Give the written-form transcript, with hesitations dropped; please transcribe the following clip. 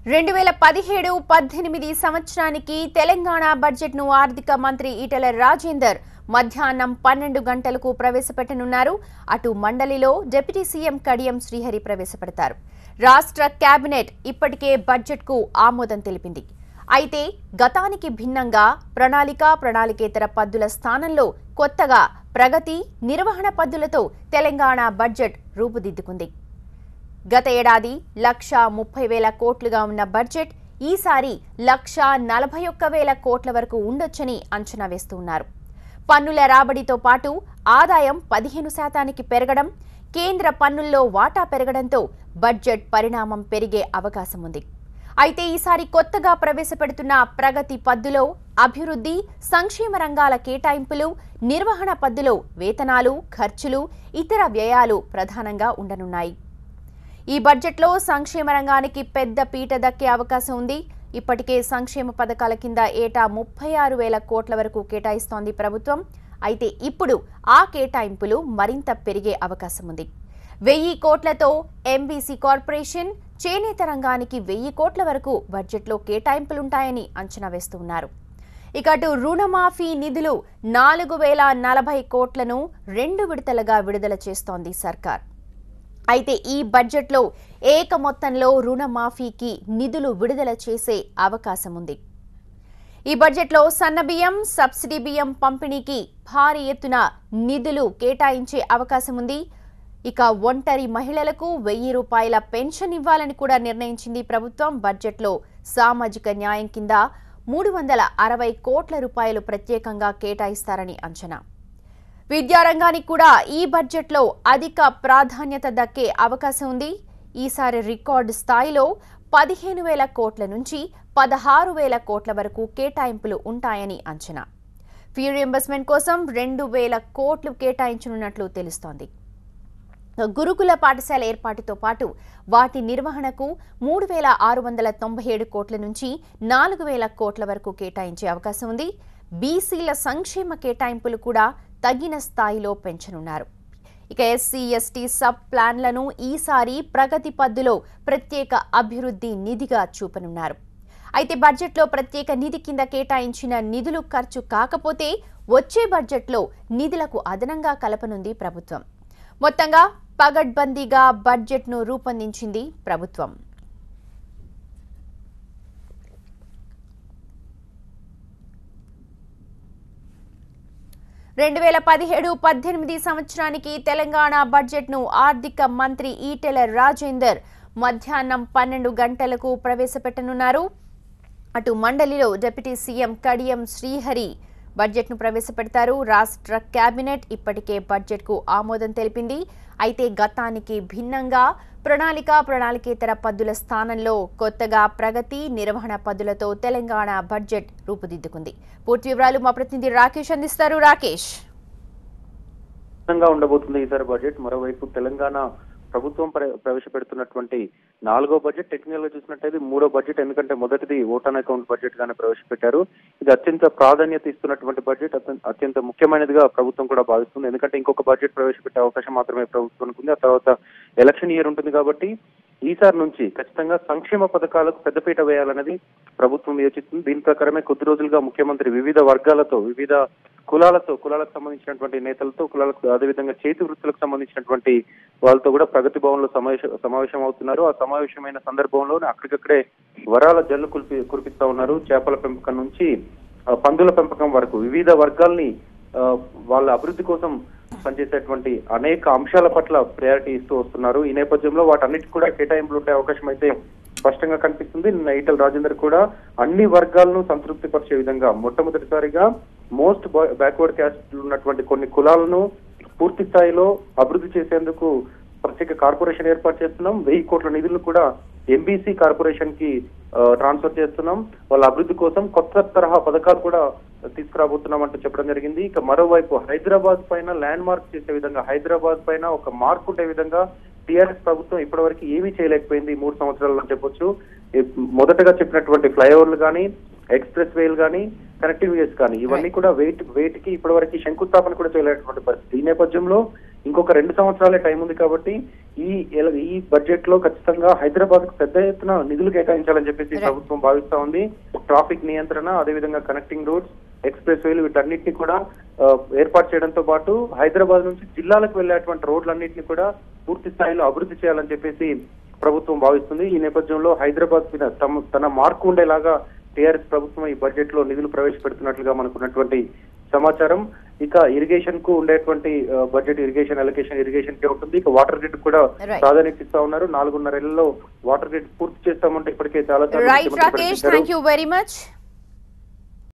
2017-18 సంవత్సరానికి తెలంగాణ బడ్జెట్ను ఆర్థిక మంత్రి ఈటెల రాజేందర్ మధ్యాహ్నం 12 గంటలకు ప్రవేశపెట్టనున్నారు. అటు మండలిలో డిప్యూటీ సీఎం కడియం శ్రీహరి ప్రవేశపెడతారు. రాష్ట్ర కేబినెట్ ఇప్పటికే బడ్జెట్కు ఆమోదం తెలిపింది. అయితే గతానికి భిన్నంగా ప్రణాళికేతర పద్దుల స్థానంలో కొత్తగా ప్రగతి, నిర్వహణ పద్దులతో తెలంగాణ బడ్జెట్ రూపుదిద్దుకుంది. గత ఏడాది 1,30,000 కోట్లుగా ఉన్న బడ్జెట్ ఈసారి 1,41,000 కోట్ల వరకు ఉండొచ్చని అంచనా వేస్తున్నారు. పన్నుల రాబడితో పాటు ఆదాయం 15% పెరగడం, కేంద్ర పన్నుల్లో వాటా పెరగడంతో బడ్జెట్ పరిణామం పెరిగే అవకాశం ఉంది. అయితే ఈసారి కొత్తగా ప్రవేశపెడుతున్న ప్రగతి పద్దులో అభివృద్ధి, సంక్షేమ రంగాల కేటాయింపులు, నిర్వహణ పద్దులో వేతనాలు, ఖర్చులు, ఇతర వ్యయాలు ప్రధానంగా ఉండనున్నాయి. ఈ బడ్జెట్లో సంక్షేమ రంగానికి పెద్ద పీట దక్కే అవకాశం ఉంది. ఇప్పటికే సంక్షేమ పథకాల కింద ఏటా 36,000 కోట్ల వరకు కేటాయిస్తోంది ప్రభుత్వం. అయితే ఇప్పుడు ఆ కేటాయింపులు మరింత పెరిగే అవకాశం ఉంది. 1,000 కోట్లతో ఎంబీసీ కార్పొరేషన్, చేనేత రంగానికి 1,000 కోట్ల వరకు బడ్జెట్లో కేటాయింపులుంటాయని అంచనా వేస్తున్నారు. ఇక అటు రుణమాఫీ నిధులు 4,040 కోట్లను 2 విడతలుగా విడుదల చేస్తోంది సర్కార్. అయితే ఈ బడ్జెట్లో ఏక మొత్తంలో రుణమాఫీకి నిధులు విడుదల చేసే అవకాశం ఉంది. ఈ బడ్జెట్లో సన్నబియ్యం, సబ్సిడీ బియ్యం పంపిణీకి భారీ ఎత్తున నిధులు కేటాయించే అవకాశం ఉంది. ఇక ఒంటరి మహిళలకు 1,000 రూపాయల పెన్షన్ ఇవ్వాలని కూడా నిర్ణయించింది ప్రభుత్వం. బడ్జెట్లో సామాజిక న్యాయం కింద 360 కోట్ల రూపాయలు ప్రత్యేకంగా కేటాయిస్తారని అంచనా. విద్యారంగానికి కూడా ఈ బడ్జెట్లో అధిక ప్రాధాన్యత దక్కే అవకాశం ఉంది. ఈసారి రికార్డు స్థాయిలో 15,000 కోట్ల నుంచి 16,000 కోట్ల వరకు కేటాయింపులు ఉంటాయని అంచనా. ఫీ రీయింబర్స్మెంట్ కోసం 2,000 కోట్లు కేటాయించనున్నట్లు తెలుస్తోంది. గురుకుల పాఠశాల ఏర్పాటుతో పాటు వాటి నిర్వహణకు 3,697 కోట్ల నుంచి 4,000 కోట్ల వరకు కేటాయించే అవకాశం ఉంది. బీసీల సంక్షేమ కేటాయింపులు కూడా తగిన స్థాయిలో పెంచనున్నారు. ఇక ఎస్సీ, ఎస్టీ సబ్ ప్లాన్లను ఈసారి ప్రగతి పద్దులో ప్రత్యేక అభివృద్ధి నిధిగా చూపనున్నారు. అయితే బడ్జెట్లో ప్రత్యేక నిధి కింద కేటాయించిన నిధులు ఖర్చు కాకపోతే వచ్చే బడ్జెట్లో నిధులకు అదనంగా కలపనుంది ప్రభుత్వం. మొత్తంగా పగడ్బందీగా బడ్జెట్ను రూపొందించింది ప్రభుత్వం. 2017-18 సంవత్సరానికి తెలంగాణ బడ్జెట్ను ఆర్థిక మంత్రి ఈటెల రాజేందర్ మధ్యాహ్నం 12 గంటలకు ప్రవేశపెట్టనున్నారు. అటు మండలిలో డిప్యూటీ సీఎం కడియం శ్రీహరి బడ్జెట్ను ప్రవేశపెడతారు. రాష్ట్ర కేబినెట్ ఇప్పటికే బడ్జెట్కు ఆమోదం తెలిపింది. అయితే గతానికి భిన్నంగా ప్రణాళికేతర పద్దుల స్థానంలో కొత్తగా ప్రగతి, నిర్వహణ పద్దులతో తెలంగాణ బడ్జెట్ రూపుదిద్దుకుంది. పూర్తి వివరాలు మా ప్రతినిధి రాకేష్ అందిస్తారు. రాకేష్, ఉండబోతుంది ఈసారి బడ్జెట్. మరోవైపు తెలంగాణ ప్రభుత్వం ప్రవేశపెడుతున్నటువంటి 4వ బడ్జెట్, టెక్నికల్ గా చూసినట్టయితే 3వ బడ్జెట్. ఎందుకంటే మొదటిది ఓట్ ఆన్ అకౌంట్ బడ్జెట్ గానే ప్రవేశపెట్టారు. ఇది అత్యంత ప్రాధాన్యత ఇస్తున్నటువంటి బడ్జెట్, అత్యంత ముఖ్యమైనదిగా ప్రభుత్వం కూడా భావిస్తుంది. ఎందుకంటే ఇంకొక బడ్జెట్ ప్రవేశపెట్టే అవకాశం మాత్రమే ప్రభుత్వానికి ఉంది. ఆ తర్వాత ఎలక్షన్ ఇయర్ ఉంటుంది కాబట్టి ఈసారి నుంచి ఖచ్చితంగా సంక్షేమ పథకాలకు పెద్దపీట వేయాలనేది ప్రభుత్వం యోచిస్తుంది. దీని ప్రకారమే కొద్ది రోజులుగా ముఖ్యమంత్రి వివిధ వర్గాలతో, వివిధ కులాలకు సంబంధించినటువంటి నేతలతో, అదేవిధంగా చేతి వృత్తులకు సంబంధించినటువంటి వాళ్ళతో కూడా ప్రగతి భవన్ లో సమావేశం అవుతున్నారు. ఆ సమావేశమైన సందర్భంలో అక్కడికక్కడే వరాల జల్లు కురిపిస్తా ఉన్నారు. చేపల పెంపకం నుంచి పందుల పెంపకం వరకు వివిధ వర్గాల్ని వాళ్ళ అభివృద్ధి కోసం పనిచేసేటువంటి అనేక అంశాల పట్ల ప్రయారిటీ ఇస్తూ వస్తున్నారు. ఈ నేపథ్యంలో వాటన్నిటికీ కూడా కేటాయింపులు ఉండే అవకాశం అయితే స్పష్టంగా కనిపిస్తుంది. నిన్న ఈటెల రాజేందర్ కూడా అన్ని వర్గాలను సంతృప్తి పరిచే విధంగా మొట్టమొదటిసారిగా మోస్ట్ బ్యాక్వర్డ్ క్యాస్ట్ ఉన్నటువంటి కొన్ని కులాలను పూర్తి స్థాయిలో అభివృద్ధి చేసేందుకు ప్రత్యేక కార్పొరేషన్ ఏర్పాటు చేస్తున్నాం. 1,000 కోట్ల నిధులను కూడా ఎంబీసీ కార్పొరేషన్ కి ట్రాన్స్ఫర్ చేస్తున్నాం. వాళ్ళ అభివృద్ధి కోసం కొత్త తరహా పథకాలు కూడా తీసుకురాబోతున్నాం అంటూ చెప్పడం జరిగింది. ఇక మరోవైపు హైదరాబాద్ పైన ల్యాండ్ మార్క్ చేసే విధంగా, హైదరాబాద్ పైన ఒక మార్క్ ఉండే విధంగా టీఆర్ఎస్ ప్రభుత్వం ఇప్పటివరకు ఏమీ చేయలేకపోయింది 3 సంవత్సరాల్లో చెప్పొచ్చు. మొదటగా చెప్పినటువంటి ఫ్లైఓవర్లు కానీ, ఎక్స్ప్రెస్ వేలు కానీ, కనెక్టివిటీస్ కానీ ఇవన్నీ కూడా వేటికి ఇప్పటివరకు శంకుస్థాపన కూడా చేయలేనటువంటి పరిస్థితి. ఈ నేపథ్యంలో ఇంకొక 2 సంవత్సరాలే టైం ఉంది కాబట్టి ఈ బడ్జెట్ లో ఖచ్చితంగా హైదరాబాద్ కు పెద్ద ఎత్తున నిధులు కేటాయించాలని చెప్పేసి ప్రభుత్వం భావిస్తా ఉంది. ట్రాఫిక్ నియంత్రణ, అదేవిధంగా కనెక్టింగ్ రోడ్స్, ఎక్స్ప్రెస్ వేలు వీటన్నిటిని కూడా ఏర్పాటు చేయడంతో పాటు హైదరాబాద్ నుంచి జిల్లాలకు వెళ్లేటువంటి రోడ్లన్నింటినీ కూడా పూర్తి స్థాయిలో అభివృద్ధి చేయాలని చెప్పేసి ప్రభుత్వం భావిస్తుంది. ఈ నేపథ్యంలో హైదరాబాద్ మీద తన మార్కు ఉండేలాగా టీఆర్ఎస్ ప్రభుత్వం ఈ బడ్జెట్ లో నిధులు ప్రవేశపెడుతున్నట్లుగా మనకున్నటువంటి సమాచారం. ఇక ఇరిగేషన్ కు ఉండేటువంటి బడ్జెట్ ఇరిగేషన్ కి ఉంటుంది. ఇక వాటర్ గ్రిడ్ కూడా ప్రాధాన్యత ఇస్తా ఉన్నారు. 4.5 ఏళ్లలో వాటర్ గ్రిడ్ పూర్తి చేస్తామంటే ఇప్పటికే చాలా right Rakesh, thank you very much.